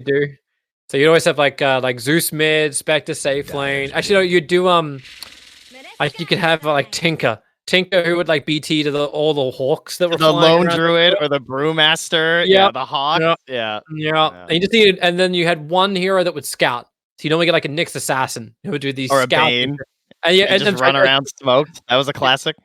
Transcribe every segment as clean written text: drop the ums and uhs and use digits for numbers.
do. So you'd always have like Zeus mid, Spectre safe lane. Actually, no, you'd do like you could have like Tinker who would like BT to all the hawks that were The flying lone around. druid or the brewmaster. Yeah, Yeah, the hawk. yeah, Yeah. yeah. And you just needed, and then you had one hero that would scout. So you normally get like a Nyx assassin who would do these Or a scouting. Bane. And yeah, And just and run around smoked. That was a classic.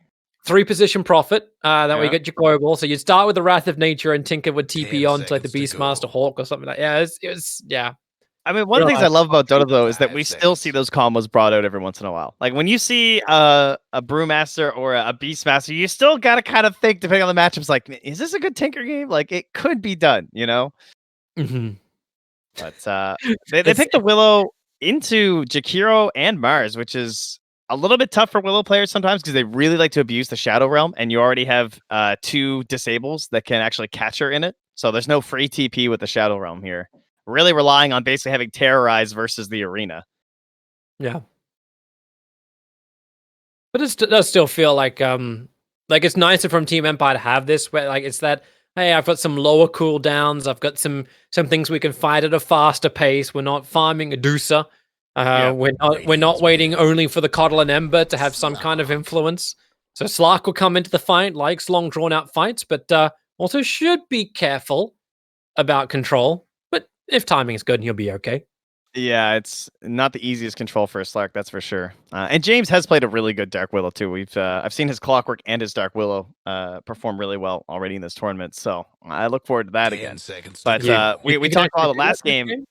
3 position profit. That way you Yeah. get your global. So you'd start with the Wrath of Nature, and Tinker would TP 10 on to like the seconds to Beastmaster go. Hawk or something like that. Yeah, it was yeah. I mean, one of the things I love about Dota though is that we still see those combos brought out every once in a while. Like when you see a Brewmaster or a Beastmaster, you still gotta kind of think, depending on the matchups, like, is this a good Tinker game? Like it could be done, you know? Mhm. But they picked the Willow into Jakiro and Mars, which is a little bit tough for Willow players sometimes because they really like to abuse the Shadow Realm, and you already have 2 disables that can actually catch her in it. So there's no free TP with the Shadow Realm here. Really relying on basically having Terrorize versus the arena. Yeah. But it does still feel like it's nicer from Team Empire to have this, where like it's that, hey, I've got some lower cooldowns, I've got some things we can fight at a faster pace. We're not farming a Dusa. We're not waiting only for the Coddle and Ember to have some kind of influence. So Slark will come into the fight, likes long drawn out fights, but also should be careful about control. But if timing is good, he'll be okay. Yeah, it's not the easiest control for a Slark, that's for sure. And James has played a really good Dark Willow too. I've seen his Clockwork and his Dark Willow perform really well already in this tournament, so I look forward to that again. But we talked a lot about last game.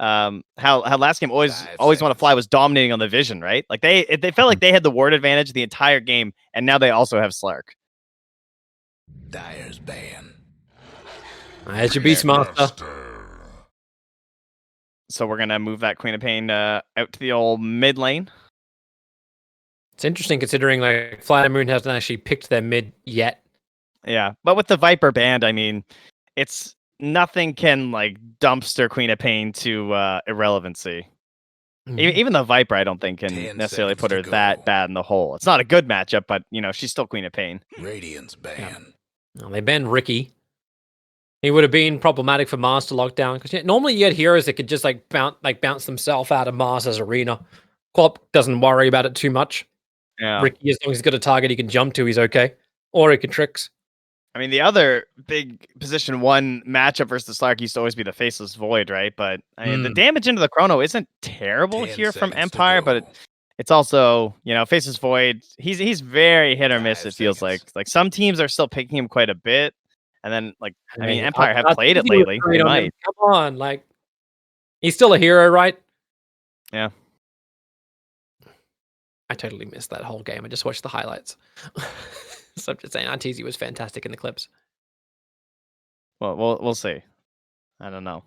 How last game always want to fly was dominating on the vision, right? Like they felt like they had the ward advantage the entire game, and now they also have Slark. Dire's ban. As your Beastmaster. So we're gonna move that Queen of Pain out to the old mid lane. It's interesting considering like FlyToMoon hasn't actually picked their mid yet. Yeah, but with the Viper band, I mean, it's nothing can like dumpster Queen of Pain to irrelevancy. Even the Viper, I don't think can necessarily put her that bad in the hole. It's not a good matchup, but you know she's still Queen of Pain. Radiance ban. Yeah. Well, they banned Ricky. He would have been problematic for Mars to lock down because normally you get heroes that could just bounce themselves out of Mars's arena. Quap doesn't worry about it too much. Yeah, Ricky, as long as he's got a target he can jump to, he's okay. Or he can tricks. I mean, the other big position 1 matchup versus Slark used to always be the Faceless Void, right? But I mean, the damage into the Chrono isn't terrible here from Empire, but it's also, you know, Faceless Void, he's very hit or miss, it feels like. Like some teams are still picking him quite a bit. And then, like, I mean, Empire have played it lately. They might. Come on, like, he's still a hero, right? Yeah. I totally missed that whole game. I just watched the highlights. So I'm just saying, Arteezy was fantastic in the clips. Well, we'll see. I don't know.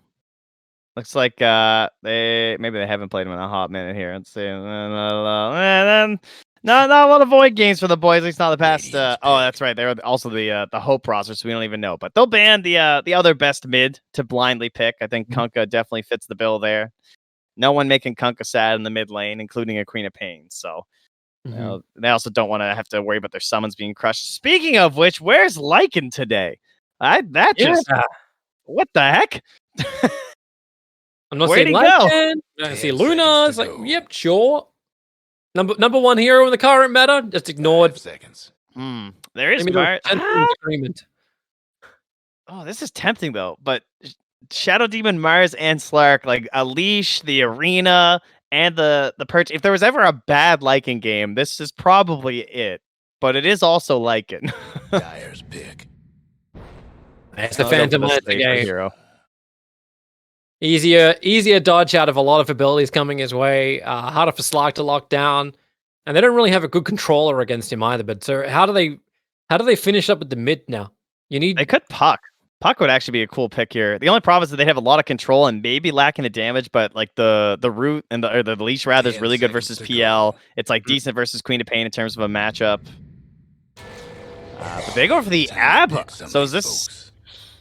Looks like maybe they haven't played him in a hot minute here. Let's see. Not a lot of Void games for the boys. At least not the past. Oh, that's right. They're also the Hope roster, so we don't even know. But they'll ban the other best mid to blindly pick. I think Kunkka definitely fits the bill there. No one making Kunkka sad in the mid lane, including a Queen of Pain. So you know, they also don't want to have to worry about their summons being crushed. Speaking of which, where's Lycan today? What the heck? I'm not Where'd seeing he go? Lycan. I see Luna. It's like, yep, sure. Number 1 hero in the current meta, just ignored. 5 seconds. There is Mars. Oh, this is tempting though. But Shadow Demon, Mars, and Slark, like Unleash, the arena, and the perch. If there was ever a bad Lycan game, this is probably it. But it is also Lycan. Dire's pick. It's the Phantom game. Hero. Easier dodge out of a lot of abilities coming his way. Harder for Slark to lock down, and they don't really have a good controller against him either. But so how do they finish up with the mid now? They could Puck. Puck would actually be a cool pick here. The only problem is that they have a lot of control and maybe lacking the damage, but like the root and the leash rather is really good versus PL. It's like decent versus Queen of Pain in terms of a matchup. But they go for the Ab. So is this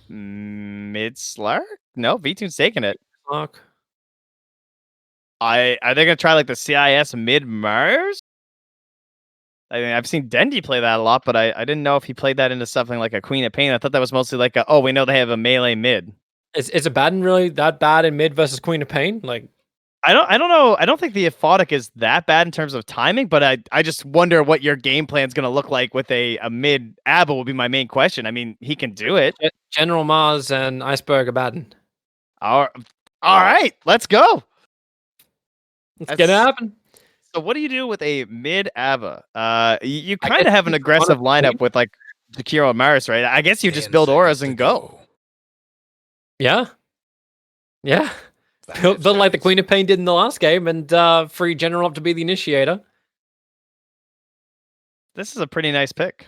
mid Slark? No, V-Tune's taking it. Fuck. Are they gonna try like the CIS mid Mars? I mean, I've seen Dendi play that a lot, but I didn't know if he played that into something like a Queen of Pain. I thought that was mostly like we know they have a melee mid. Is Abaddon really that bad in mid versus Queen of Pain? Like, I don't know. I don't think the aphotic is that bad in terms of timing, but I just wonder what your game plan is going to look like with a mid Abba will be my main question. I mean, he can do it. General Mars and Iceberg Abaddon. All right, let's go. Let's get it happen. So what do you do with a mid Abba? You I kind guess of have an you aggressive wanna- lineup with like Jakiro and Maris, right? I guess you just 10 build auras seconds and to go. Yeah. Yeah. 5 Build like the seconds. Queen of Pain did in the last game and free General up to be the initiator. This is a pretty nice pick.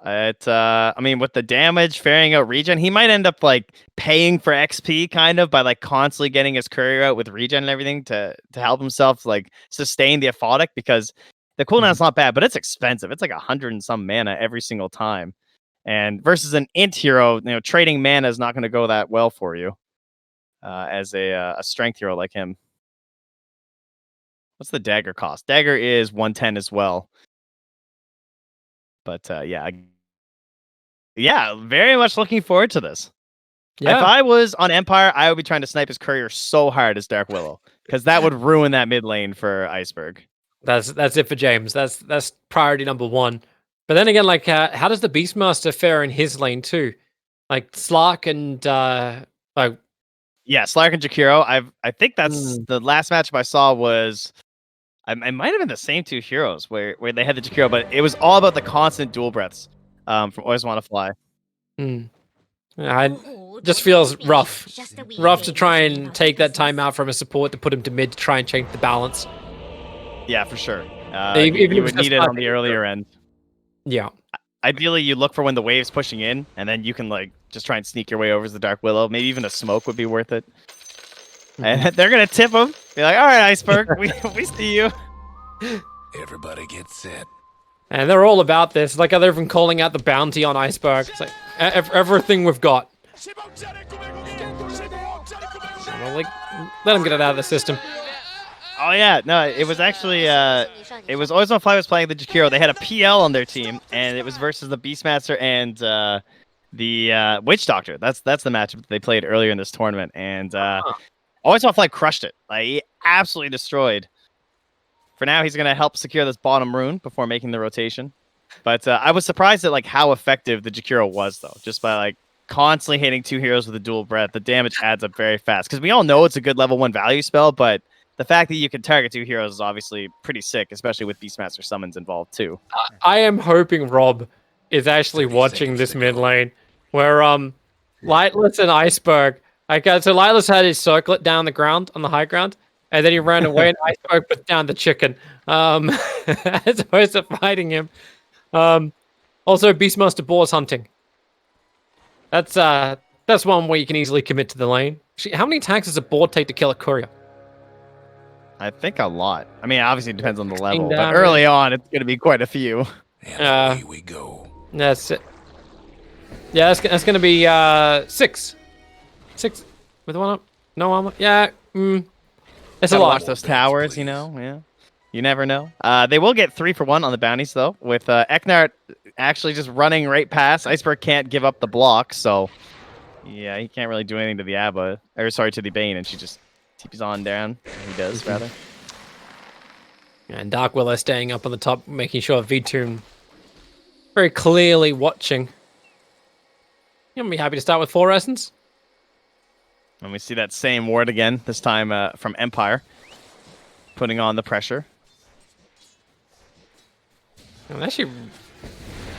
I mean, with the damage, ferrying out regen, he might end up like paying for XP kind of by like constantly getting his courier out with regen and everything to help himself like sustain the aphotic because the cooldown's not bad, but it's expensive. It's like 100 and some mana every single time. And versus an int hero, trading mana is not going to go that well for you as a strength hero like him. What's the dagger cost? Dagger is 110 as well. But yeah, very much looking forward to this. Yeah. If I was on Empire, I would be trying to snipe his courier so hard as Dark Willow because that would ruin that mid lane for Iceberg. That's it for James. That's priority number one. But then again, like, how does the Beastmaster fare in his lane too? Like Slark and like, Yeah, Slark and Jakiro. I think that's the last matchup I saw was. I might have been the same two heroes where they had the Jakiro, but it was all about the constant dual breaths from Always Want to Fly. I just feels rough to try and take that time out from a support to put him to mid to try and change the balance. Yeah, for sure. Even You if it's would need just it on like- the earlier end. Yeah. Ideally, you look for when the wave's pushing in, and then you can like just try and sneak your way over to the Dark Willow. Maybe even a smoke would be worth it. And they're gonna tip him. Be like, "All right, Iceberg, we see you." Everybody get set. And they're all about this. Like, they're even calling out the bounty on Iceberg. It's like everything we've got. Well, like, let him get it out of the system. Oh yeah, no, it was actually it was Always On Fly was playing the Jakiro. They had a PL on their team, and it was versus the Beastmaster and the Witch Doctor. That's the matchup that they played earlier in this tournament, and Always On Fly crushed it. Like, he absolutely destroyed. For now, he's gonna help secure this bottom rune before making the rotation. But I was surprised at like how effective the Jakiro was, though, just by like constantly hitting two heroes with a dual breath. The damage adds up very fast because we all know it's a good level 1 value spell, but the fact that you can target two heroes is obviously pretty sick, especially with Beastmaster summons involved too. I am hoping Rob is actually 30 watching seconds this to mid go. lane where Lightless and Iceberg. Okay, so Lightless had his circlet down the ground on the high ground, and then he ran away and Iceberg put down the chicken. As opposed to fighting him. Also Beastmaster boars hunting. That's one where you can easily commit to the lane. Actually, how many attacks does a boar take to kill a courier? I think a lot. I mean, obviously it depends on the level, but damage. early on it's going to be quite a few. And away we go. That's it. Yeah, that's gonna be 6 with one up, no armor. Yeah, it's a Gotta lot. watch those towers, you know. Yeah, you never know. They will get 3 for 1 on the bounties though, with Eknart actually just running right past. Iceberg can't give up the block, so yeah, he can't really do anything to the Abba, or sorry, to the Bane, and she just TP's on down. He does rather. And Dark Willow staying up on the top, making sure V-Tune very clearly watching. You'll be happy to start with 4 Essence. And we see that same ward again, this time from Empire, putting on the pressure. And actually,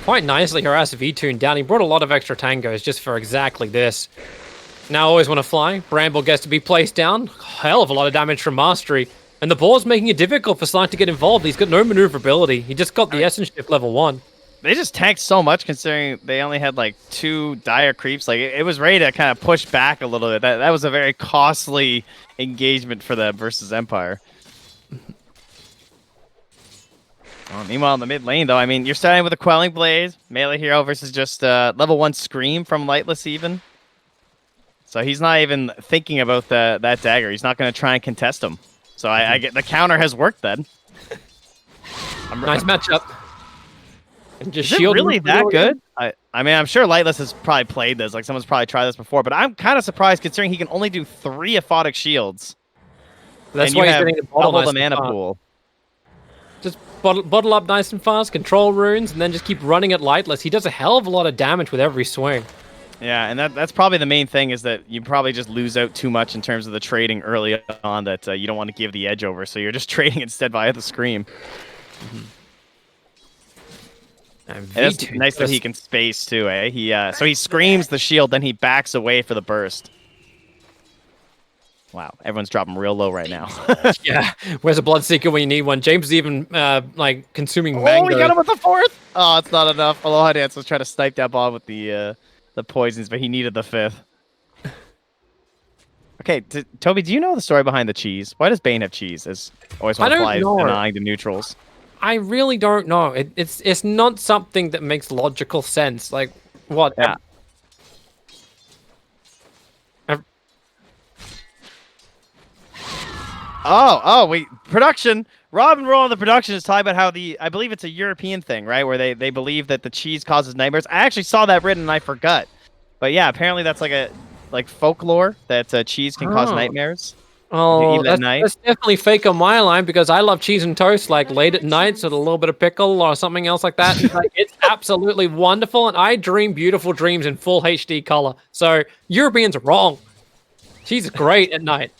quite nicely harassed V-Tune down. He brought a lot of extra tangos just for exactly this. Now Always Want to Fly. Bramble gets to be placed down. Hell of a lot of damage from Mastery. And the board's making it difficult for Slime to get involved. He's got no maneuverability. He just got the Essence Shift level 1. They just tanked so much considering they only had like 2 dire creeps. Like it was ready to kind of push back a little bit. That was a very costly engagement for them versus Empire. Meanwhile, in the mid lane, though, I mean, you're starting with a Quelling Blade, melee hero versus just level 1 Scream from Lightless even. So he's not even thinking about that dagger. He's not going to try and contest him. So I get the counter has worked then. Nice matchup. And just Is it shield really them that from good? I mean, I'm sure Lightless has probably played this. Like, someone's probably tried this before. But I'm kind of surprised considering he can only do 3 aphotic shields. That's and why you he's have getting the bottle double nice the and mana fast. pool. Just bottle up nice and fast, control runes, and then just keep running it lightless. He does a hell of a lot of damage with every swing. Yeah, and that's probably the main thing is that you probably just lose out too much in terms of the trading early on that you don't want to give the edge over. So you're just trading instead via the Scream. And It's V2 nice that he can space too, eh? So he screams the shield, then he backs away for the burst. Wow, everyone's dropping real low right now. Yeah, where's a Bloodseeker when you need one? James is even like consuming mango. Oh, we got him with the 4th. Oh, it's not enough. Aloha Dance was trying to snipe that ball with the poisons, but he needed the 5th. Okay, Toby, do you know the story behind the cheese? Why does Bane have cheese? As always want to fly denying the neutrals. I really don't know. It's not something that makes logical sense. Like what? Yeah. Oh, wait. Production. Rob and Roll on the production is talking about how I believe it's a European thing, right? Where they believe that the cheese causes nightmares. I actually saw that written and I forgot. But yeah, apparently that's like folklore that cheese can cause nightmares. Oh, eat it at night. that's definitely fake on my line because I love cheese and toast like late at night with a little bit of pickle or something else like that. Like, it's absolutely wonderful, and I dream beautiful dreams in full HD color. So Europeans are wrong. Cheese is great at night.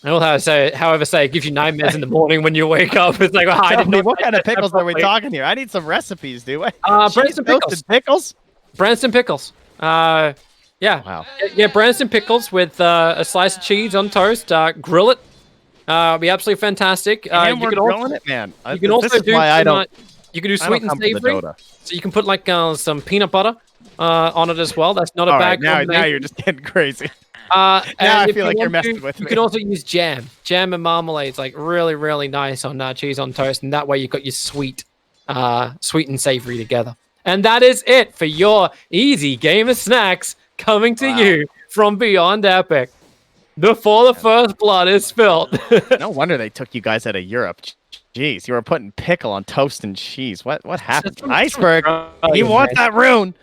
I will however say it gives you nightmares in the morning when you wake up. It's like, oh, I didn't know what kind of pickles are we talking here? I need some recipes, do I? Branston pickles. Branston pickles. Yeah. Wow. Yeah, Branston pickles with a slice of cheese on toast. Grill it. Be absolutely fantastic. And we're grilling it, man. You can also do you can do sweet and savory. So you can put like some peanut butter on it as well. That's not a bad combination. Now you're just getting crazy. Now I feel like you're messing with me. You can also use jam and marmalade. It's like really, really nice on cheese on toast, and that way you've got your sweet and savory together. And that is it for your easy game of snacks coming to you from Beyond Epic. Before the first blood is spilled. No wonder they took you guys out of Europe. Jeez, you were putting pickle on toast and cheese. What happened? Iceberg. He wants that rune.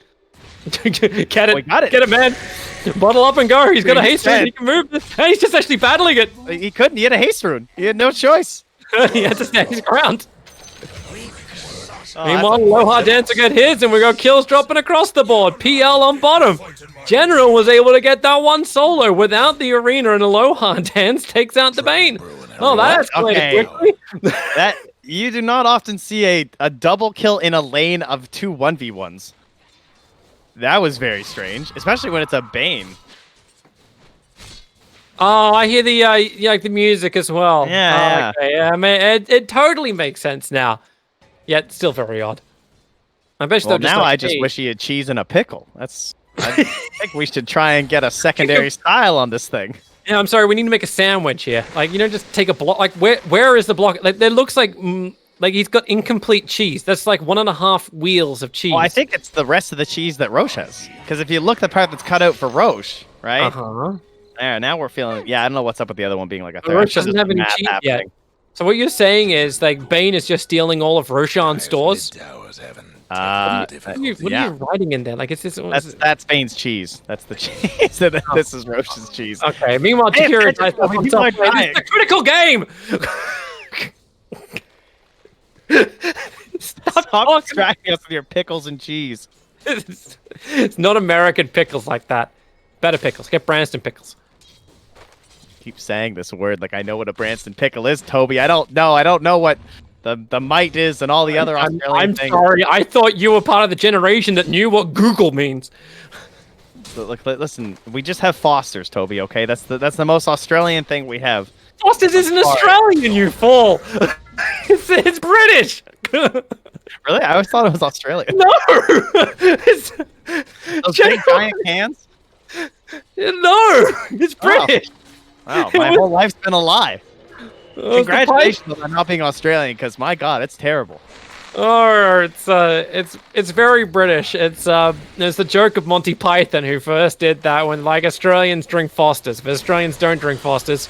Get it. We got it. Get it, man. Bottle up and go. He's got a haste rune. He can move this. And he's just actually battling it. He couldn't. He had a haste rune. He had no choice. He had to stand his ground. Meanwhile, Aloha Dancer got his, and we got kills dropping across the board. PL on bottom. General was able to get that one solo without the arena, and Aloha Dance takes out the Bane. Oh, that escalated quickly. That you do not often see a double kill in a lane of 2 1v1s. That was very strange, especially when it's a Bane. Oh, I hear the music as well. Yeah. Okay. Yeah, man, it totally makes sense now. Yet still very odd. I bet you now I just wish he had cheese and a pickle. I think we should try and get a secondary style on this thing. Yeah, I'm sorry. We need to make a sandwich here. Like, just take a block. Like, where is the block? Like, there looks like he's got incomplete cheese. That's like 1.5 wheels of cheese. Oh, I think it's the rest of the cheese that Roche has. Because if you look at the part that's cut out for Roche, right? Uh-huh. There, now we're feeling. Yeah, I don't know what's up with the other one being like a third. Roche doesn't have any cheese yet. So what you're saying is, like, Bane is just stealing all of Roshan's stores? What are you writing in there? Like, it's just... That's Bane's cheese. That's the cheese. This is Roche's cheese. Okay, meanwhile, Takira dies off himself. It's a critical game! Stop distracting us with your pickles and cheese. It's not American pickles like that. Better pickles. Get Branston pickles. Keep saying this word like I know what a Branston pickle is, Toby. I don't know what the mite is and all the other Australian things. I'm sorry. I thought you were part of the generation that knew what Google means. Look, listen. We just have Fosters, Toby. Okay, that's the most Australian thing we have. Fosters isn't Australian, you fool. It's British. Really? I always thought it was Australian. No. It's those big giant cans. No, it's British. Wow, my whole life's been a lie. Congratulations on not being Australian, because my God, it's terrible. Oh, it's very British. It's the joke of Monty Python who first did that when like Australians drink Fosters. If Australians don't drink Fosters,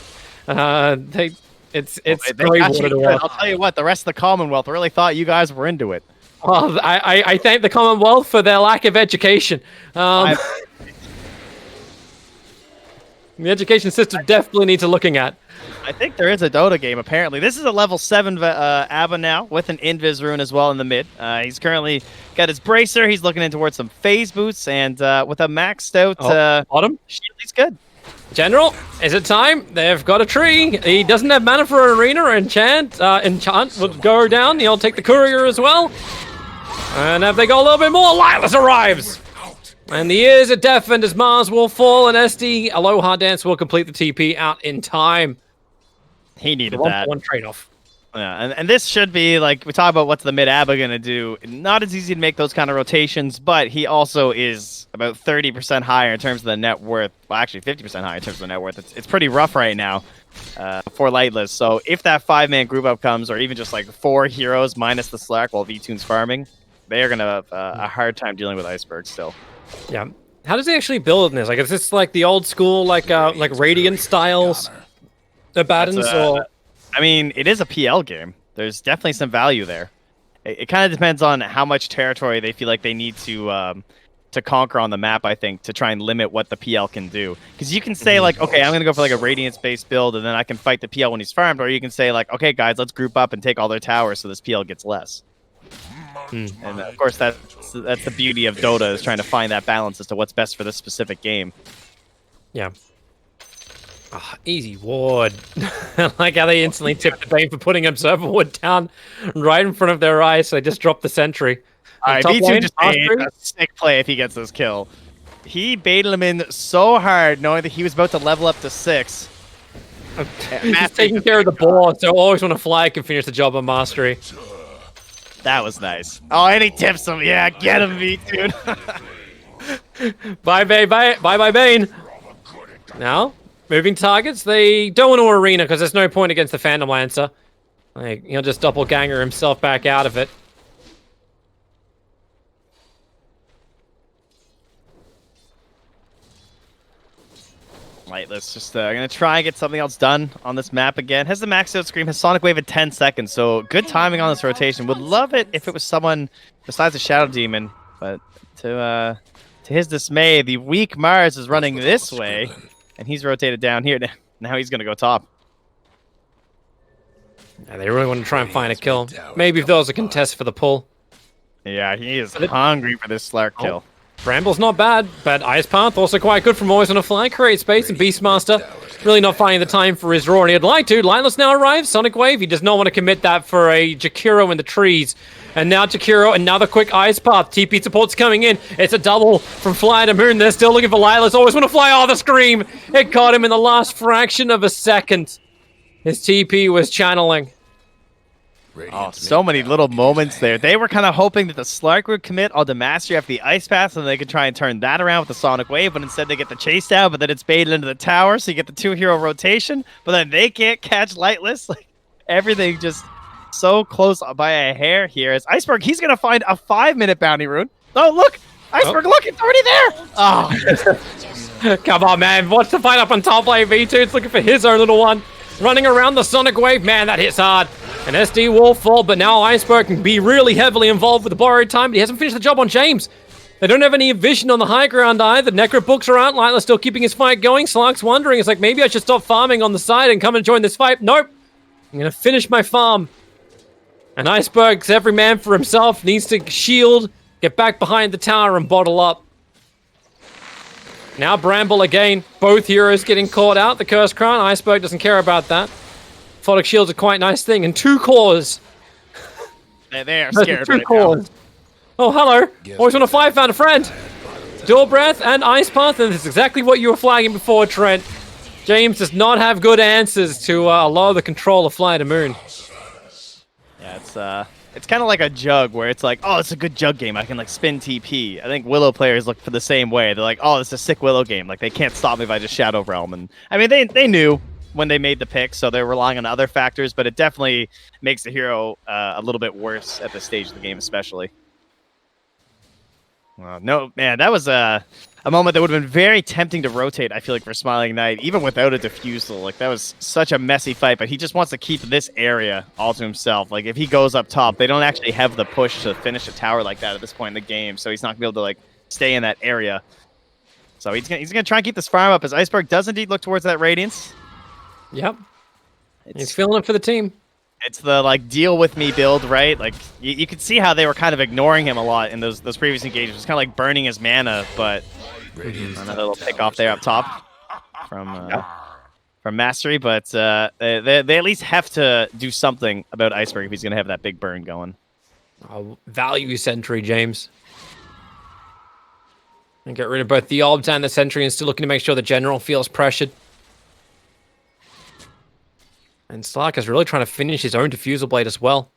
It's They great got water you to good. watch. I'll tell you what, the rest of the Commonwealth really thought you guys were into it. Well, I thank the Commonwealth for their lack of education. The education system definitely needs a looking at. I think there is a Dota game, apparently. This is a level 7 Abba now, with an Invis rune as well in the mid. He's currently got his Bracer. He's looking in towards some phase boots, and with a maxed out Bottom? shield, he's good. General, is it time? They've got a tree. He doesn't have mana for an arena or enchant. Enchant would go down. He'll take the courier as well. And if they got a little bit more, Lilas arrives. And the ears are deafened as Mars will fall, and SD Aloha Dance will complete the TP out in time. He needed One that. One trade-off. Yeah, and this should be, like, we talk about what's the mid Abba going to do. Not as easy to make those kind of rotations, but he also is about 30% higher in terms of the net worth. Well, actually, 50% higher in terms of the net worth. It's pretty rough right now for Lightless. So if that 5-man group up comes, or even just, like, 4 heroes minus the Slack while V-Tune's farming, they are going to have a hard time dealing with Iceberg still. Yeah. How does he actually build in this? Like, is this like the old school, like Radiant styles? The Battens, or... I mean, it is a PL game. There's definitely some value there. It kind of depends on how much territory they feel like they need to conquer on the map, I think, to try and limit what the PL can do. Because you can say, like, okay, I'm going to go for, like, a Radiance-based build, and then I can fight the PL when he's farmed, or you can say, like, okay, guys, let's group up and take all their towers so this PL gets less. And, of course, that's the beauty of Dota, is trying to find that balance as to what's best for this specific game. Yeah. Oh, easy ward. I like how they instantly tipped the bait for putting Observer Ward down right in front of their eyes, so they just dropped the sentry. Alright, V2 just made a sick play if he gets this kill. He baited him in so hard, knowing that he was about to level up to 6. He's taking care of the ball, so always when a fly can finish the job on Mastery. That was nice. Oh, and he tips him. Yeah, get him, V2. Bye, Bane. Now, moving targets. They don't want to arena because there's no point against the Phantom Lancer. Like, he'll just doppelganger himself back out of it. Lightless just going to try and get something else done on this map again. Has the max out scream, has Sonic Wave at 10 seconds, so good timing on this rotation. Would love it if it was someone besides the Shadow Demon, but to his dismay, the weak Mars is running this way, and he's rotated down here. Now he's going to go top. Yeah, they really want to try and find a kill. Maybe if there was a contest for the pull. Yeah, he is hungry for this Slark kill. Bramble's not bad, but Ice Path also quite good from always on a fly, create space, and Beastmaster really not finding the time for his roar, and he'd like to. Lightless now arrives, Sonic Wave, he does not want to commit that for a Jakiro in the trees. And now Jakiro, another quick Ice Path, TP support's coming in, it's a double from FlyToMoon, they're still looking for Lightless, always want to fly, oh the scream! It caught him in the last fraction of a second. His TP was channeling. Oh, so many little moments there. They were kind of hoping that the Slark would commit on the Mastery after the Ice Path, and they could try and turn that around with the Sonic Wave, but instead they get the chase down, but then it's baited into the tower, so you get the 2-hero rotation, but then they can't catch Lightless. Like, everything just so close by a hair here. As Iceberg, he's going to find a 5-minute bounty rune. Oh, look! Iceberg, look, it's already there! Oh. Come on, man. Watch the fight up on top lane. V2 is looking for his own little one. Running around the Sonic Wave. Man, that hits hard. And SD will fall, but now Iceberg can be really heavily involved with the borrowed time, but he hasn't finished the job on James. They don't have any vision on the high ground either. Necro books are out. Lightless still keeping his fight going. Slark's wondering, it's like, maybe I should stop farming on the side and come and join this fight. Nope. I'm going to finish my farm. And Iceberg's every man for himself. Needs to shield, get back behind the tower, and bottle up. Now Bramble again. Both heroes getting caught out. The Cursed Crown. Iceberg doesn't care about that. Photic Shield's a quite nice thing. And 2 cores. They are scared 2 right cores. now. Oh, hello. Always want to fly, found a friend. Dual Breath and Ice Path. And this is exactly what you were flagging before, Trent. James does not have good answers to lower the control of FlyToMoon. Yeah, it's kind of like a jug where it's like, oh, it's a good jug game. I can like spin TP. I think Willow players look for the same way. They're like, oh, it's a sick Willow game. Like they can't stop me if I just Shadow Realm. And I mean, they knew when they made the pick, so they're relying on other factors. But it definitely makes the hero a little bit worse at this stage of the game, especially. No, man, that was a a moment that would have been very tempting to rotate, I feel like, for Smiling Knight, even without a defusal. Like, that was such a messy fight, but he just wants to keep this area all to himself. Like, if he goes up top, they don't actually have the push to finish a tower like that at this point in the game, so he's not going to be able to, like, stay in that area. So he's gonna try and keep this farm up, as Iceberg does indeed look towards that Radiance. Yep. He's feeling it for the team. It's the, like, deal with me build, right? Like, you could see how they were kind of ignoring him a lot in those previous engagements. It's kind of like burning his mana, but another little pick off there up top from Mastery. But they at least have to do something about Iceberg if he's going to have that big burn going. Value Sentry, James. And get rid of both the Orbs and the Sentry, and still looking to make sure the General feels pressured. And Slark is really trying to finish his own Diffusal Blade as well.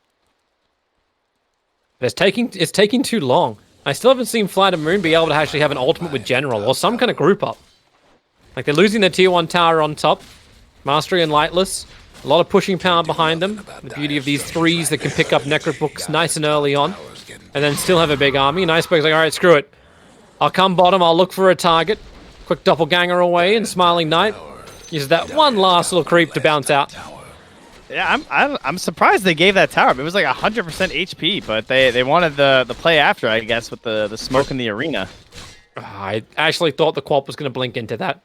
But it's taking too long. I still haven't seen FlyToMoon be able to actually have an ultimate with General, or some kind of group up. Like, they're losing their tier 1 tower on top. Mastery and Lightless. A lot of pushing power behind them. The beauty of these 3s that can pick up Necrobooks nice and early on. And then still have a big army. And Iceberg's like, alright, screw it. I'll come bottom, I'll look for a target. Quick doppelganger away, and Smiling Knight uses that one last little creep to bounce out. Yeah, I'm surprised they gave that tower. It was like 100% HP, but they wanted the play after, I guess, with the smoke in the arena. I actually thought the Quap was going to blink into that.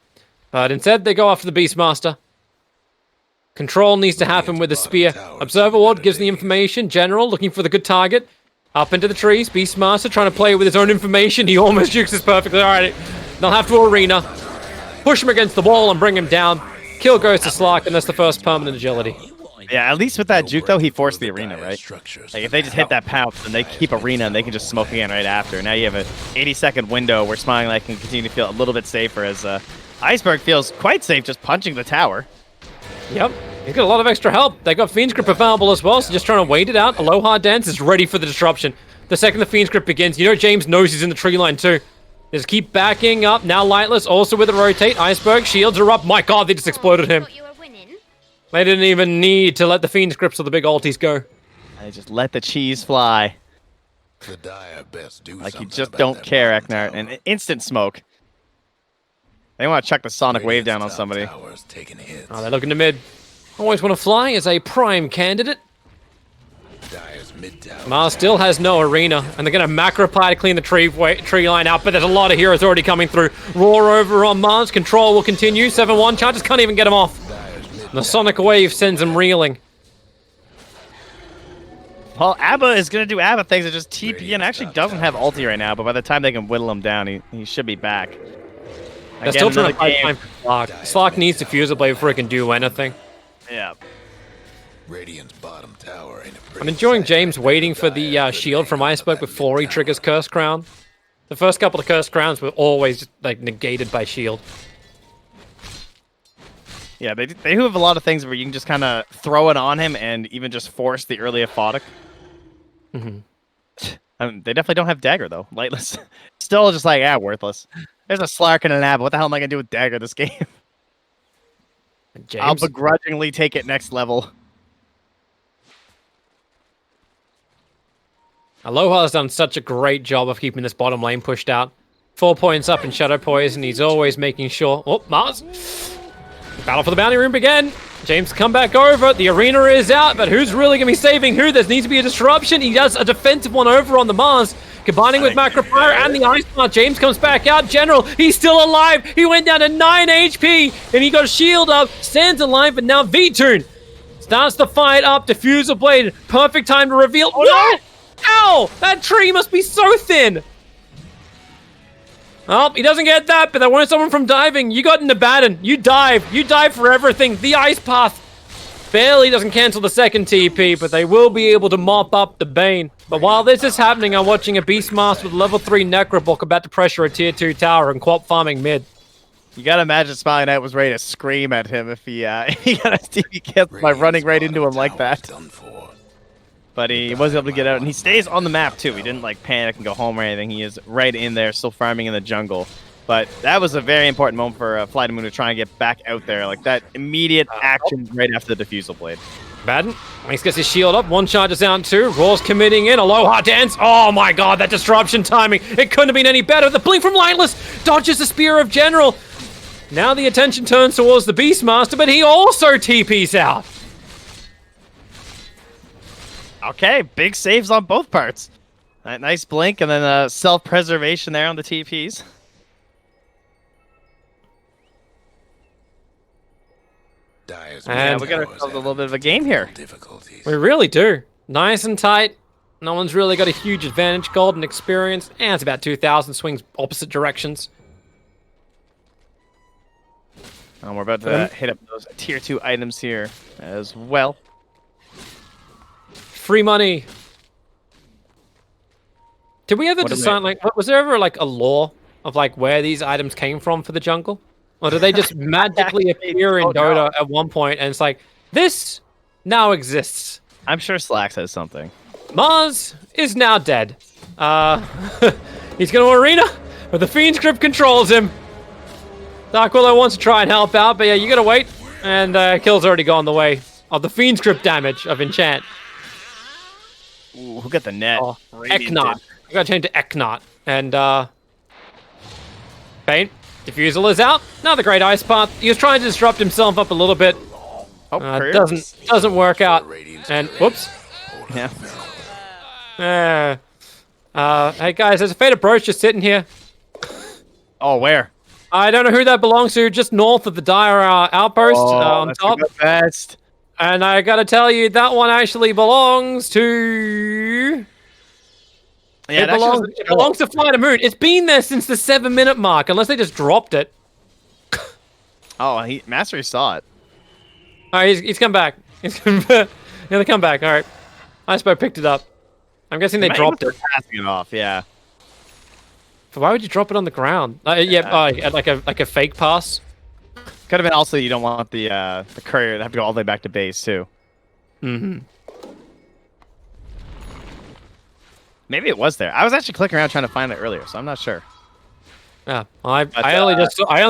But instead, they go after the Beastmaster. Control needs to happen with the spear. Observer Ward gives the information. General looking for the good target. Up into the trees. Beastmaster trying to play with his own information. He almost jukes this perfectly. Alright, they'll have to arena. Push him against the wall and bring him down. Kill goes to Slark, and that's the first permanent agility. Yeah, at least with that juke, though, he forced the arena, right? Like, if they just hit that pounce, then they keep arena, and they can just smoke again right after. Now you have an 80-second window where Smiling Knight can continue to feel a little bit safer, as Iceberg feels quite safe just punching the tower. Yep, he's got a lot of extra help. They got Fiend's Grip available as well, so just trying to wait it out. Aloha Dance is ready for the disruption. The second the Fiend's Grip begins, you know James knows he's in the tree line too. Just keep backing up. Now Lightless also with a rotate. Iceberg, shields are up. My god, they just exploded him. They didn't even need to let the Fiend's Grips or the big ultis go. They just let the cheese fly. Like, you just don't care, Eknar. And instant smoke. They want to chuck the Sonic Wave down on somebody. Oh, they're looking to mid. Always want to fly as a prime candidate. Mars still has no arena, and they're going to Macropie to clean the tree line out, but there's a lot of heroes already coming through. Roar over on Mars. Control will continue. 7-1. Charges can't even get him off. The Sonic Wave sends him reeling. Well, Abba is going to do Abba things. It just TP and actually doesn't have ulti right now, but by the time they can whittle him down, he should be back. They're still trying to fight time for Slark. Slark needs Diffusal Blade before he can do anything. Yeah. I'm enjoying James waiting for the shield from Iceberg before he triggers Curse Crown. The first couple of Curse Crowns were always like negated by shield. Yeah, they do have a lot of things where you can just kind of throw it on him and even just force the early aphotic. Mm-hmm. They definitely don't have Dagger, though. Lightless. Still just like, worthless. There's a Slark and an Ab. What the hell am I going to do with Dagger this game? James? I'll begrudgingly take it next level. Aloha has done such a great job of keeping this bottom lane pushed out. 4 points up in Shadow Poison. He's always making sure... Oh, Mars! Battle for the Bounty Room began. James come back over. The arena is out, but who's really going to be saving who? There needs to be a disruption. He does a defensive one over on the Mars. Combining with Macropyre and the Ice Star. James comes back out. General, he's still alive. He went down to 9 HP, and he got a shield up. Stands alive, but now V-Tune starts the fight up. Diffusal Blade. Perfect time to reveal. Oh, no! Ow! That tree must be so thin. Oh, he doesn't get that, but they weren't someone from diving. You got into Baton. You dive. You dive for everything. The Ice Path barely doesn't cancel the second TP, but they will be able to mop up the Bane. But while this is happening, I'm watching a Beastmaster with level 3 Necrobook about to pressure a tier 2 tower and Quap farming mid. You gotta imagine Smiling Knight was ready to scream at him if he got a TP cancel by running right into him like that. But he was able to get out, and he stays on the map, too. He didn't, like, panic and go home or anything. He is right in there, still farming in the jungle. But that was a very important moment for FlyToMoon to try and get back out there. Like, that immediate action right after the Diffusal Blade. Baden, Mace gets his shield up, one charges down two, Raw's committing in, Aloha dance, oh my god, that disruption timing, it couldn't have been any better, the blink from Lightless dodges the Spear of General. Now the attention turns towards the Beastmaster, but he also TP's out. Okay, big saves on both parts. Nice blink and then self-preservation there on the TPs. And we got ourselves a little bit of a game here. We really do. Nice and tight. No one's really got a huge advantage. Golden experience, and it's about 2,000 swings opposite directions. And we're about to hit up those tier 2 items here as well. Free money. Did we ever decide, like, was there ever, like, a law of, like, where these items came from for the jungle? Or do they just magically appear in Dota at one point, and it's like, this now exists? I'm sure Slack says something. Mars is now dead. He's going to arena, but the Fiend's grip controls him. Dark Willow wants to try and help out, but yeah, you gotta wait. And kill's already gone the way of the Fiend's grip damage of Enchant. Ooh, who got the net? Oh, Eknot. I gotta change to Eknot. And Bane, Diffusal is out. Another great ice path. He was trying to disrupt himself up a little bit. Doesn't work out. And whoops. Yeah. Hey guys, there's a Fated Brooch just sitting here. Oh, where? I don't know who that belongs to, just north of the Dire outpost on top. Best. And I gotta tell you, that one actually belongs to... Yeah, it belongs to FlyToMoon. It's been there since the 7-minute mark, unless they just dropped it. Oh, Mastery saw it. Alright, he's come back. He's gonna come back, alright. Iceberg picked it up. I'm guessing they dropped it. Passing it off, yeah. Why would you drop it on the ground? Like a fake pass. Could have been also you don't want the courier to have to go all the way back to base too. Mm-hmm. Maybe it was there. I was actually clicking around trying to find it earlier, so I'm not sure. Yeah, I only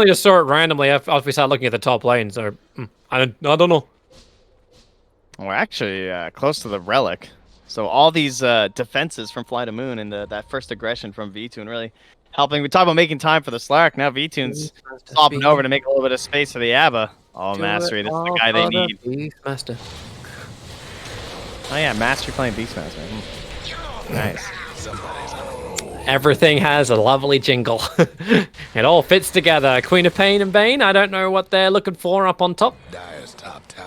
just saw it randomly after we started looking at the top lane. So I don't know. We're actually close to the relic. So all these defenses from FlyToMoon and that first aggression from V-Tune really helping. We talk about making time for the Slark. Now V-Tune's swapping over to make a little bit of space for the Abba. Oh, Mastery. This is the guy they need. Beastmaster. Oh, yeah. Mastery playing Beastmaster. Nice. Everything has a lovely jingle. It all fits together. Queen of Pain and Bane. I don't know what they're looking for up on top.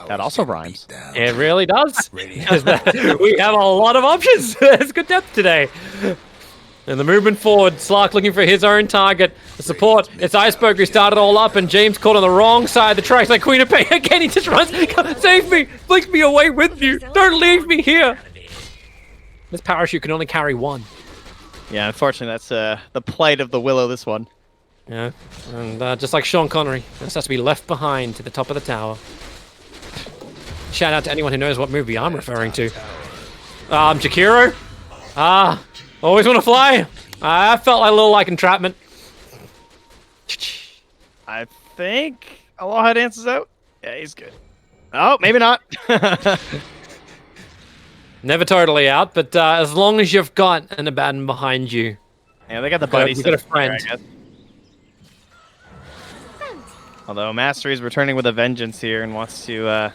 That also rhymes. It really does. We have a lot of options. It's good depth today. And the movement forward, Slark looking for his own target. The support, it's Iceberg who started all up, and James caught on the wrong side of the tracks like Queen of Pain. Again, he just runs. Save me! Blink me away with you! Don't leave me here! This parachute can only carry one. Yeah, unfortunately, that's the plight of the Willow, this one. Yeah, and just like Sean Connery, this has to be left behind to the top of the tower. Shout out to anyone who knows what movie I'm referring to. Jakiro? Always want to fly? I felt like a little like entrapment. I think Aloha dances out. Yeah, he's good. Oh, maybe not. Never totally out, but as long as you've got an Abaddon behind you. Yeah, they got the buddy. You got a friend. There, I guess. Although Mastery's returning with a vengeance here and wants to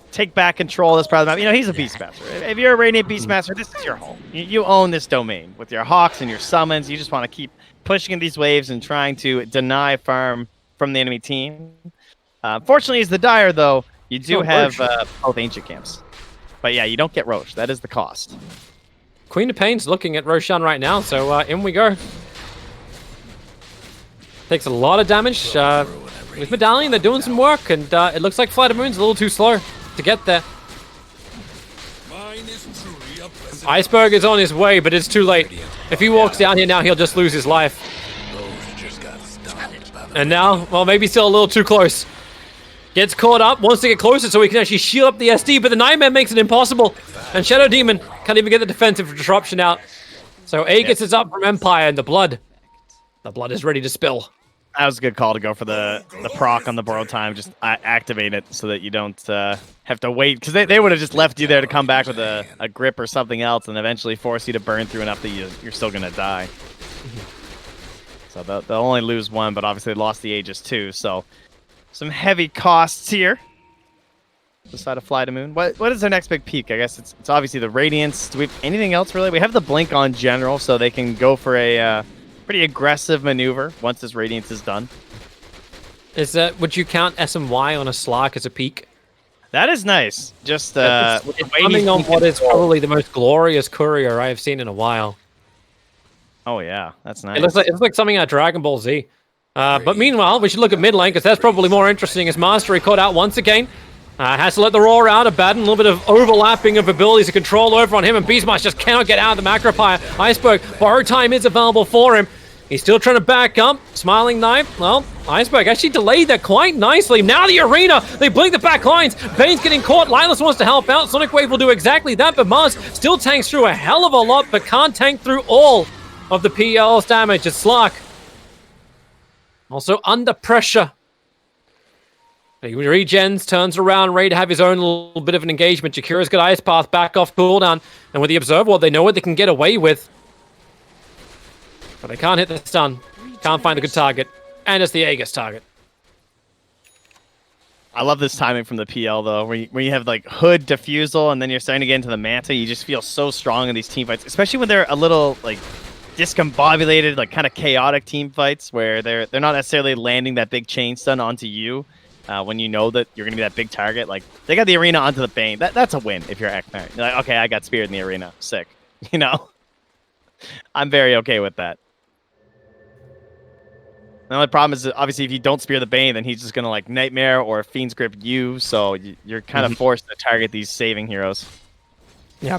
take back control of this part of the map. You know, he's a Beastmaster. If you're a Radiant Beastmaster, this is your home. You own this domain. With your Hawks and your summons, you just want to keep pushing in these waves and trying to deny farm from the enemy team. Fortunately, as the Dire, though, you do have both Ancient Camps. But yeah, you don't get Roche. That is the cost. Queen of Pain's looking at Roshan right now, so in we go. Takes a lot of damage. With Medallion, they're doing some work, and it looks like FlyToMoon's a little too slow to get there. Iceberg is on his way, but it's too late. If he walks down here now, he'll just lose his life. And now, well, maybe still a little too close. Gets caught up, wants to get closer so he can actually shield up the SD, but the Nightmare makes it impossible. And Shadow Demon can't even get the defensive disruption out. So A gets his up from Empire, and the blood is ready to spill. That was a good call to go for the proc on the borrowed time. Just activate it so that you don't have to wait. Because they would have just left you there to come back with a grip or something else and eventually force you to burn through enough that you're still going to die. So they'll only lose one, but obviously they lost the Aegis too. So some heavy costs here. Beside of FlyToMoon. What is their next big peak? I guess it's obviously the Radiance. Do we have anything else really? We have the Blink on general, so they can go for a pretty aggressive maneuver once this Radiance is done. Would you count SMY on a Slark as a peak? That is nice. Just it's coming on what is probably the most glorious courier I have seen in a while. Oh yeah, that's nice. It looks like something out of Dragon Ball Z. But meanwhile, we should look at mid lane because that's probably more interesting as Mastery caught out once again. Has to let the roar out of Baden. A little bit of overlapping of abilities to control over on him, and Beastmaster just cannot get out of the macro pyre. Iceberg, borrow time is available for him. He's still trying to back up. Smiling Knight. Well, Iceberg actually delayed that quite nicely. Now the arena, they blink the back lines. Bane's getting caught. Lilas wants to help out. Sonic Wave will do exactly that, but Mars still tanks through a hell of a lot, but can't tank through all of the PL's damage. It's Slark. Also under pressure. He regens, turns around, ready to have his own little bit of an engagement. Jakira's got Ice Path back off cooldown. And with the Observer Ward, they know what they can get away with. But they can't hit the stun. Can't find a good target. And it's the Aegis target. I love this timing from the PL, though, where you have, like, Hood, Diffusal, and then you're starting to get into the Manta. You just feel so strong in these team fights, especially when they're a little, like, discombobulated, like, kind of chaotic team fights, where they're not necessarily landing that big chain stun onto you. When you know that you're going to be that big target, like, they got the arena onto the Bane. That's a win if you're Eknar. You're like, okay, I got speared in the arena. Sick. You know? I'm very okay with that. The only problem is that, obviously, if you don't spear the Bane, then he's just going to, like, Nightmare or Fiend's Grip you, so you're kind of forced to target these saving heroes. Yeah.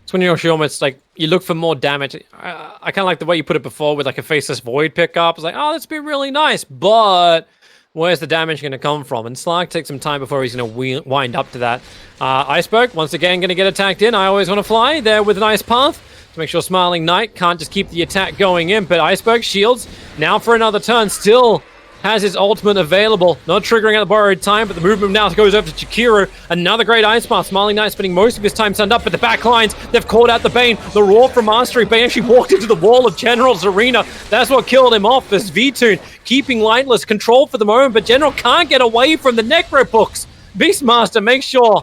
It's when you're Shioma, it's like, you look for more damage. I kind of like the way you put it before with, like, a Faceless Void pickup. It's like, oh, that's been really nice, but where's the damage going to come from? And Slark takes some time before he's going to wind up to that. Iceberg, once again, going to get attacked in. I always want to fly there with an Ice Path to make sure Smiling Knight can't just keep the attack going in. But Iceberg shields now for another turn. Still has his ultimate available. Not triggering at the borrowed time, but the movement now goes over to Chikiro. Another great Ice Path. Smiling Knight spending most of his time stunned up, but the back lines, they've caught out the Bane. The roar from Mastery. Bane actually walked into the wall of General's arena. That's what killed him off. This V-Tune keeping Lightless control for the moment, but General can't get away from the Necro books. Beastmaster makes sure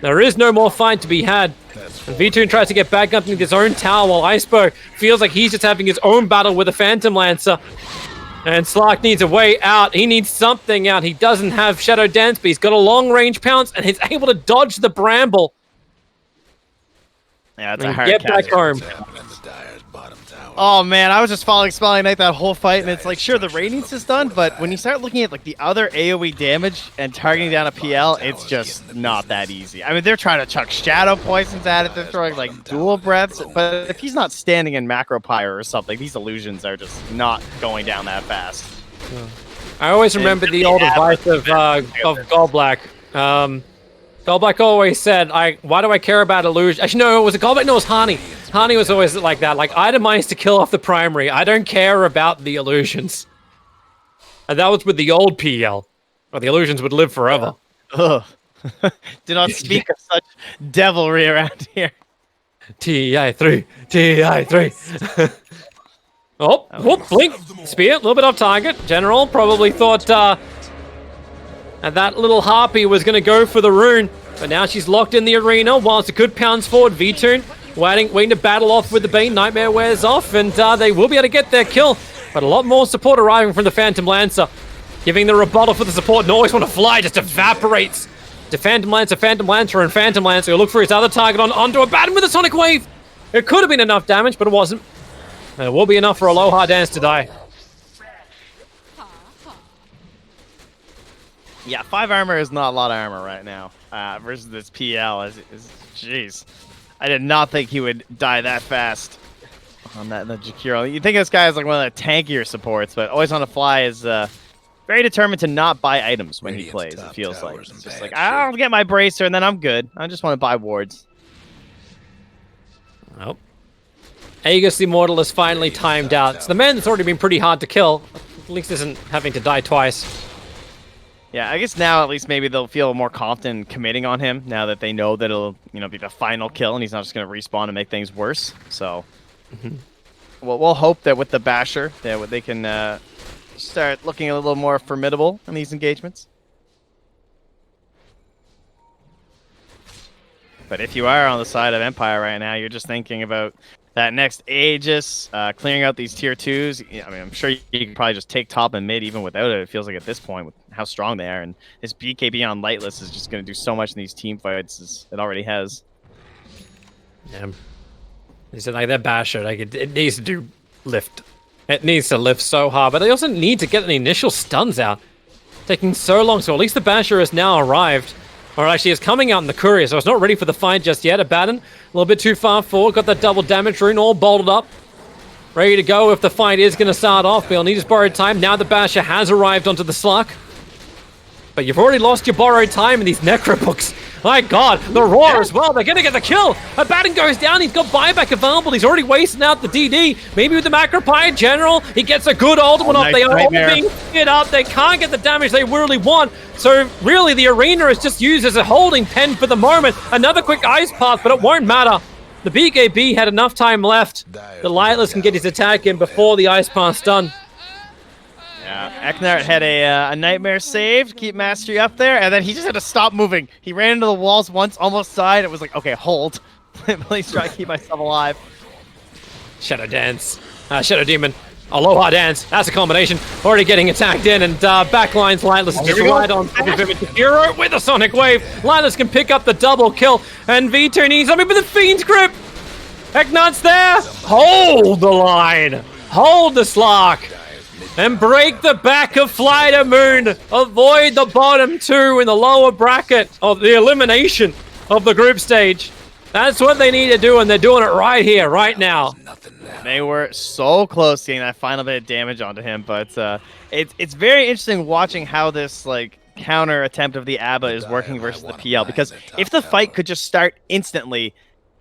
there is no more fight to be had. And V-Tune tries to get back up into his own tower while Iceberg feels like he's just having his own battle with a Phantom Lancer. And Slark needs a way out. He needs something out. He doesn't have Shadow Dance, but he's got a long-range pounce, and he's able to dodge the Bramble. Yeah, it's a hard get back home. Oh man, I was just following Smiling Knight that whole fight, and it's like, sure, the Radiance is done, but when you start looking at like the other AoE damage and targeting down a PL, it's just not that easy. I mean, they're trying to chuck Shadow Poisons at it, they're throwing like dual breaths, but if he's not standing in Macro Pyre or something, these illusions are just not going down that fast. I always remember the old advice of Goldblack. Goldblack always said, why do I care about illusion? Actually, no, it was a Goldblack. No, it was Hani. Hani was always like that. Like, itemize to kill off the primary. I don't care about the illusions. And that was with the old PL. Or the illusions would live forever. Ugh. Do not speak of such devilry around here. TI3. TI3. Oh, whoop, blink. Spear, a little bit off target. General probably thought and that little harpy was going to go for the rune. But now she's locked in the arena whilst a good pounds forward. V-Tune waiting to battle off with the Bane. Nightmare wears off, and they will be able to get their kill. But a lot more support arriving from the Phantom Lancer. Giving the rebuttal for the support. And always want to fly, just evaporates. To Phantom Lancer, and Phantom Lancer. He'll look for his other target onto a Baden with a Sonic Wave. It could have been enough damage, but it wasn't. And it will be enough for Aloha Dance to die. Yeah, 5 armor is not a lot of armor right now versus this PL. Jeez. I did not think he would die that fast on that Jakiro. You think this guy is like one of the tankier supports, but always on the fly is very determined to not buy items when he plays, it feels like. It's just like, I'll get my bracer and then I'm good. I just want to buy wards. Oh. Aegis the Immortal is finally timed out. It's the man that's already been pretty hard to kill. At least isn't having to die twice. Yeah, I guess now at least maybe they'll feel more confident in committing on him now that they know that it'll, be the final kill and he's not just going to respawn and make things worse. So, we'll hope that with the Basher, that they can start looking a little more formidable in these engagements. But if you are on the side of Empire right now, you're just thinking about that next Aegis, clearing out these tier 2s. I mean, I'm sure you can probably just take top and mid even without it. It feels like at this point with how strong they are. And this BKB on Lightless is just going to do so much in these team fights as it already has. Yeah. He said, like, that Basher, like, it needs to do lift. It needs to lift so hard. But they also need to get the initial stuns out. Taking so long. So at least the Basher has now arrived. Or actually, it's coming out in the courier, so it's not ready for the fight just yet. Abaddon, a little bit too far forward. Got that double damage rune all bolted up. Ready to go if the fight is going to start off. But he'll need his borrowed time. Now the Basher has arrived onto the Slark. But you've already lost your borrowed time in these Necro books. My god, the Roar as well. They're going to get the kill. Abaddon goes down. He's got buyback available. He's already wasting out the DD. Maybe with the Macropie in general, he gets a good ultimate off. They are all being hit up. They can't get the damage they really want. So really, the arena is just used as a holding pen for the moment. Another quick ice path, but it won't matter. The BKB had enough time left. The Lightless can get his attack in before the ice path's done. Yeah, Eknart had a nightmare save to keep Mastery up there, and then he just had to stop moving. He ran into the walls once, almost died. It was like, okay, hold. Please try to keep myself alive. Shadow Dance. Shadow Demon. Aloha Dance. That's a combination. Already getting attacked in, and backlines Lightless just right on top of him. It's Hero with a Sonic Wave. Lightless can pick up the double kill, and V2 needs something with the Fiend's Grip. Eknart's there. Hold the line. Hold the Slark. And break the back of FlyToMoon. Avoid the bottom two in the lower bracket of the elimination of the group stage. That's what they need to do, and they're doing it right here, right now. They were so close to getting that final bit of damage onto him, but it's very interesting watching how this counter attempt of the ABBA is working versus the PL, because if the fight could just start instantly,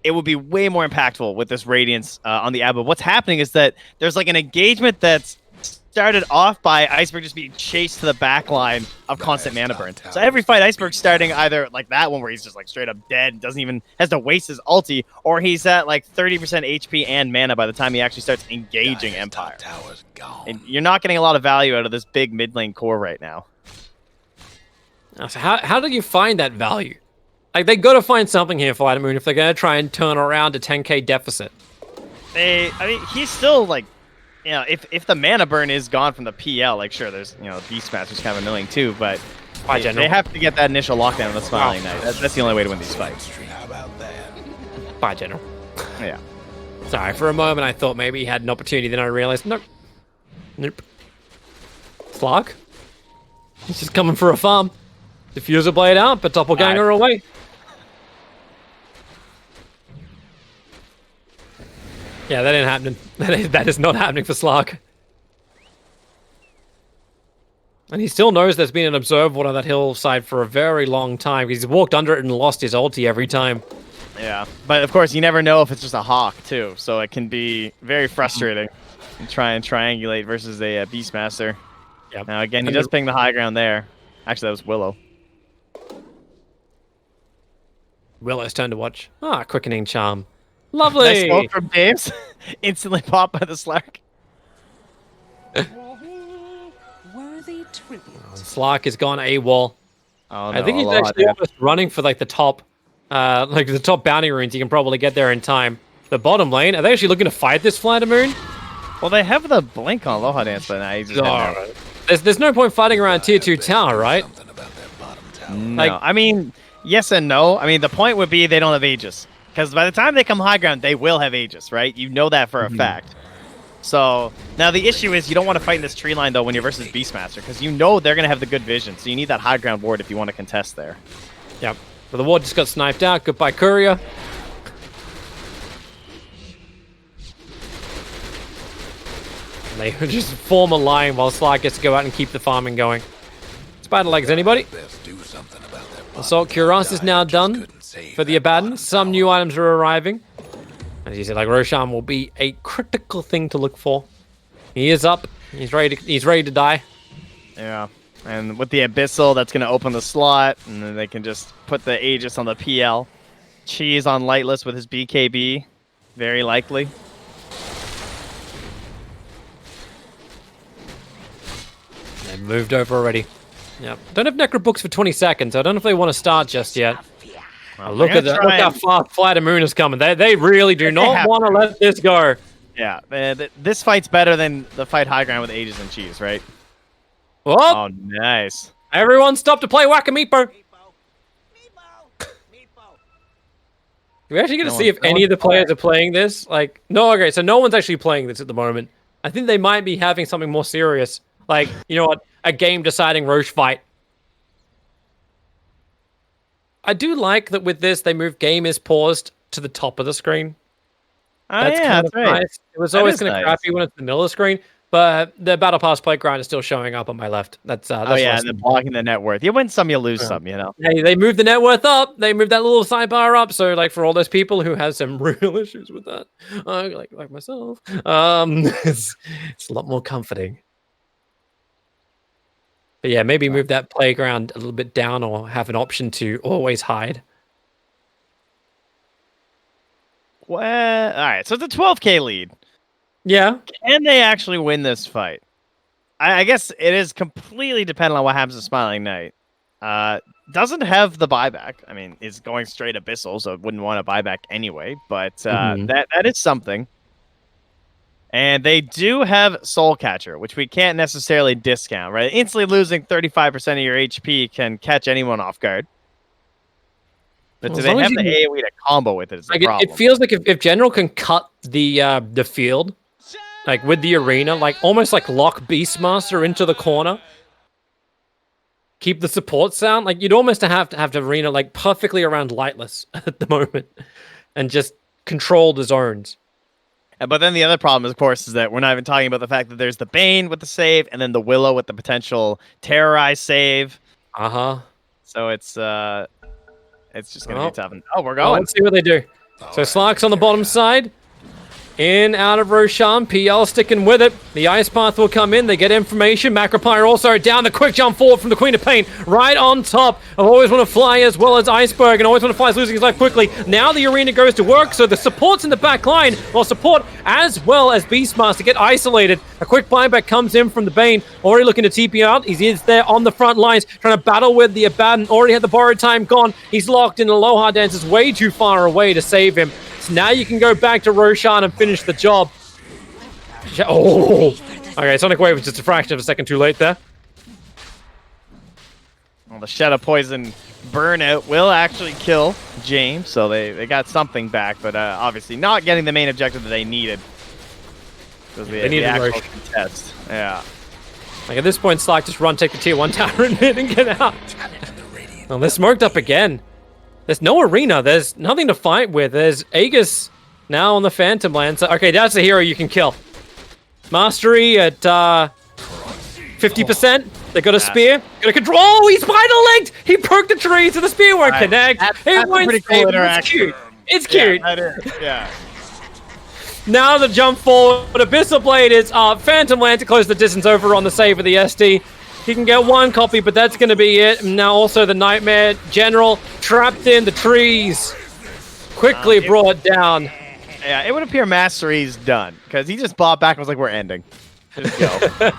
it would be way more impactful with this Radiance on the ABBA. What's happening is that there's an engagement that's started off by Iceberg just being chased to the back line of constant mana burn. So every fight, Iceberg's starting either like that one where he's just straight up dead, doesn't even has to waste his ulti, or he's at 30% HP and mana by the time he actually starts engaging Empire. And you're not getting a lot of value out of this big mid lane core right now. So how do you find that value? They got to find something here, FlyToMoon, if they're going to try and turn around a 10k deficit. I mean, he's still if the mana burn is gone from the PL, sure, there's, Beastmaster's kind of annoying too, but they have to get that initial lockdown on the Smiling Knight. That's the only way to win these fights. Bye, General. Yeah. Sorry, for a moment I thought maybe he had an opportunity, then I realized, nope. Nope. Slark? He's just coming for a farm. Diffuser Blade out, but Doppelganger away. Yeah, that ain't happening. That is not happening for Slark. And he still knows there's been an observable on that hillside for a very long time. He's walked under it and lost his ulti every time. Yeah, but of course you never know if it's just a hawk too, so it can be very frustrating to try and triangulate versus a Beastmaster. Yep. Now again, he does ping the high ground there. Actually, that was Willow. Willow's turn to watch. Quickening Charm. Lovely! Nice smoke from Dames. Instantly popped by the Slark. Worthy tribute. Slark has gone AWOL. Oh, no, I think he's actually almost running for the top the top bounty runes. You can probably get there in time. The bottom lane, are they actually looking to fight this FlyToMoon? Well, they have the blink on Aloha Dance, but now he's just there's no point fighting around tier 2 tower, right? No, I mean, yes and no. I mean, the point would be they don't have Aegis. Because by the time they come high ground, they will have Aegis, right? You know that for a fact. So, now the issue is you don't want to fight in this tree line, though, when you're versus Beastmaster, because you know they're going to have the good vision, so you need that high ground ward if you want to contest there. Yep. But the ward just got sniped out. Goodbye, Courier. And they just form a line while Slark gets to go out and keep the farming going. Spider legs, anybody? Assault Cuirass is now done for the Abaddon. Some new items are arriving. As you said, Roshan will be a critical thing to look for. He is up. He's ready to die. Yeah. And with the Abyssal, that's going to open the slot, and then they can just put the Aegis on the PL. Cheese on Lightless with his BKB. Very likely. They moved over already. Yeah. Don't have Necro books for 20 seconds. I don't know if they want to start just yet. Well, Look at that. Look how fast FlyToMoon is coming. They really do not want to let this go. Yeah. This fight's better than the fight high ground with Aegis and Cheese, right? Whoop. Oh, nice. Everyone stop to play Whack-A-Meepo. We're actually going to see if any of the players are playing this. Like, no, okay, so no one's actually playing this at the moment. I think they might be having something more serious. Like, you know what? A game-deciding Roche fight. I do like that with this, they move game is paused to the top of the screen. That's kind of right. nice. It was always kind of crappy when it's in the middle of the screen. But the Battle Pass playground is still showing up on my left. That's oh yeah, and then blocking the net worth. You win some, you lose some. You know. Hey, they moved the net worth up. They moved that little sidebar up. So, like, for all those people who have some real issues with that, like myself, it's a lot more comforting. But yeah, maybe move that playground a little bit down, or have an option to always hide. Well, all right. So it's a 12K lead. Yeah. Can they actually win this fight? I guess it is completely dependent on what happens to Smiling Knight. Doesn't have the buyback. I mean, it's going straight Abyssal, so it wouldn't want a buyback anyway. But that is something. And they do have Soul Catcher, which we can't necessarily discount, right? Instantly losing 35% of your HP can catch anyone off guard. But do they have the AoE to combo with it? Is the problem. It feels like if General can cut the field, like with the arena, like almost like lock Beastmaster into the corner, keep the support sound, like you'd almost have the arena like perfectly around Lightless at the moment, and just control the zones. But then the other problem, of course, is that we're not even talking about the fact that there's the Bane with the save, and then the Willow with the potential Terrorize save. So it's just gonna be tough. Oh, we're going. Let's see what they do. So Slark's on the bottom side. In, out of Roshan. PL sticking with it. The Ice Path will come in. They get information. Macropyre also down. The quick jump forward from the Queen of Pain. Right on top of Always Want to Fly as well as Iceberg. And Always Want to Fly is losing his life quickly. Now the arena goes to work. So the support's in the back line. While support as well as Beastmaster get isolated. A quick buyback comes in from the Bane. Already looking to TP out. He is there on the front lines. Trying to battle with the Abaddon. Already had the borrowed time gone. He's locked in. Aloha Dance is way too far away to save him. So now you can go back to Roshan and finish the job. Oh! Okay, Sonic Wave was just a fraction of a second too late there. Well, the Shadow Poison burnout will actually kill James, so they got something back, but obviously not getting the main objective that they needed. They needed the actual contest. Yeah. Like at this point, Slark just run, take the tier 1 tower and get out. Well, they're smoked up again. There's no arena. There's nothing to fight with. There's Aegis now on the Phantom Lancer. Okay, that's a hero you can kill. Mastery at 50%. They got a spear. Got a control. Oh, he's spider linked. He broke the tree, so the spear won't connect. That's a pretty cool interaction. It's cute. Yeah, that is. Yeah. Now the jump forward. Abyssal Blade is up. Phantom Lancer close the distance over on the save of the SD. He can get one copy, but that's going to be it. And now also the Nightmare General trapped in the trees. Quickly brought down. Yeah, it would appear Mastery's done, because he just bought back and was like, we're ending. Just go.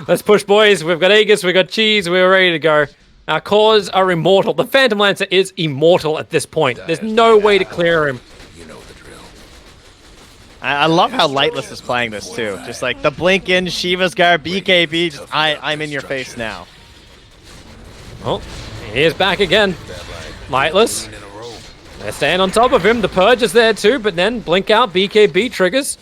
Let's push, boys. We've got Aegis, we've got Cheese, we're ready to go. Our cores are immortal. The Phantom Lancer is immortal at this point. There's no way to clear him. You know the drill. I love how Lightless is playing this too. Just like the blink in, Shiva's Guard, BKB, just I'm in your face now. Oh, he is back again. Lightless. They're staying on top of him. The Purge is there too, but then blink out, BKB triggers.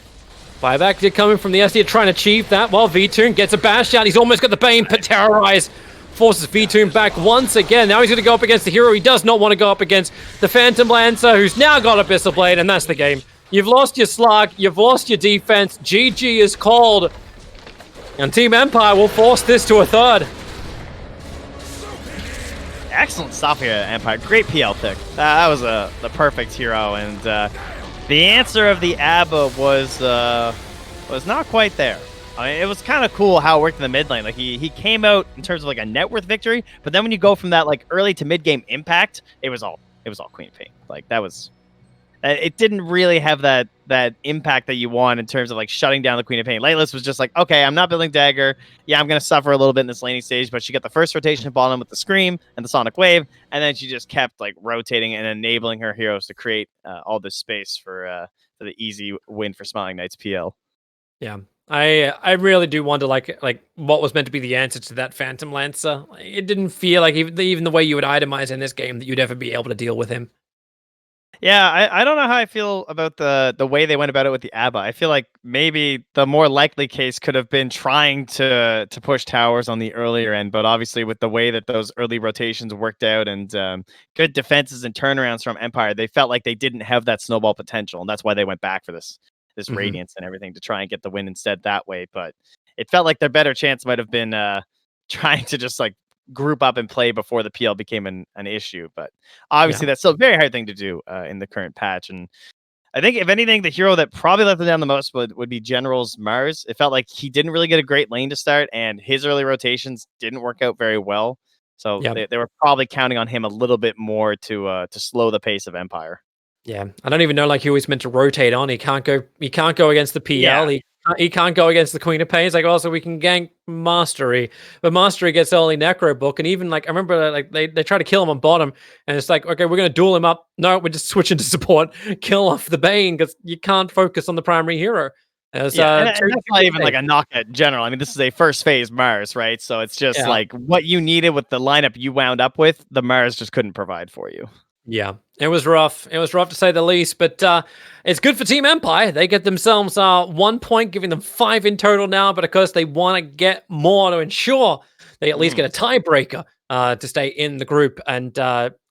Buyback did come in from the SD trying to achieve that while V-Tune gets a bash out. He's almost got the Bane, but Terrorize forces V-Tune back once again. Now he's going to go up against the hero he does not want to go up against, the Phantom Lancer, who's now got Abyssal Blade, and that's the game. You've lost your Slark, you've lost your defense, GG is called, and Team Empire will force this to a third. Excellent stuff here, Empire. Great PL pick. That was the perfect hero, and the answer of the ABBA was not quite there. I mean, it was kind of cool how it worked in the mid lane. Like he came out in terms of like a net worth victory, but then when you go from that like early to mid game impact, it was all Queen of Pain. Like that was, it didn't really have that impact that you want in terms of like shutting down the Queen of Pain. Layla's was just like, okay, I'm not building dagger. Yeah, I'm gonna suffer a little bit in this laning stage, but she got the first rotation bottom with the Scream and the Sonic Wave, and then she just kept like rotating and enabling her heroes to create all this space for the easy win for Smiling Knights PL. Yeah. I really do wonder like what was meant to be the answer to that Phantom Lancer. It didn't feel like even the way you would itemize in this game that you'd ever be able to deal with him. Yeah, I don't know how I feel about the way they went about it with the ABBA. I feel like maybe the more likely case could have been trying to push towers on the earlier end, but obviously with the way that those early rotations worked out and good defenses and turnarounds from Empire, they felt like they didn't have that snowball potential, and that's why they went back for this Radiance and everything to try and get the win instead that way. But it felt like their better chance might have been trying to just like group up and play before the PL became an issue. But obviously that's still a very hard thing to do in the current patch. And I think if anything, the hero that probably let them down the most would be General's Mars. It felt like he didn't really get a great lane to start, and his early rotations didn't work out very well. So they were probably counting on him a little bit more to slow the pace of Empire. Yeah, I don't even know like who he's meant to rotate on. He can't go against the PL. Yeah. He can't go against the Queen of Pain. It's like, also we can gank Mastery, but Mastery gets early Necro Book, and even like I remember like they try to kill him on bottom, and it's like, okay, we're gonna duel him up. No, we're just switching to support, kill off the Bane because you can't focus on the primary hero. And that's not even like a knock at General. I mean, this is a first phase Mars, right? So it's just like what you needed with the lineup you wound up with, the Mars just couldn't provide for you. Yeah, it was rough. It was rough to say the least, but it's good for Team Empire. They get themselves 1 point, giving them 5 in total now, but of course they want to get more to ensure they at least get a tiebreaker to stay in the group and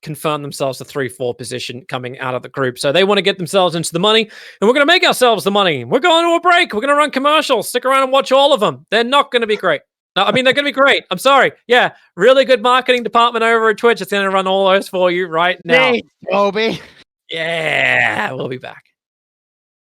confirm themselves the 3-4 position coming out of the group. So they want to get themselves into the money, and we're going to make ourselves the money. We're going to a break. We're going to run commercials. Stick around and watch all of them. They're not going to be great. No, I mean, they're going to be great. I'm sorry. Yeah, really good marketing department over at Twitch. It's going to run all those for you right now. Hey, Toby. Yeah, we'll be back.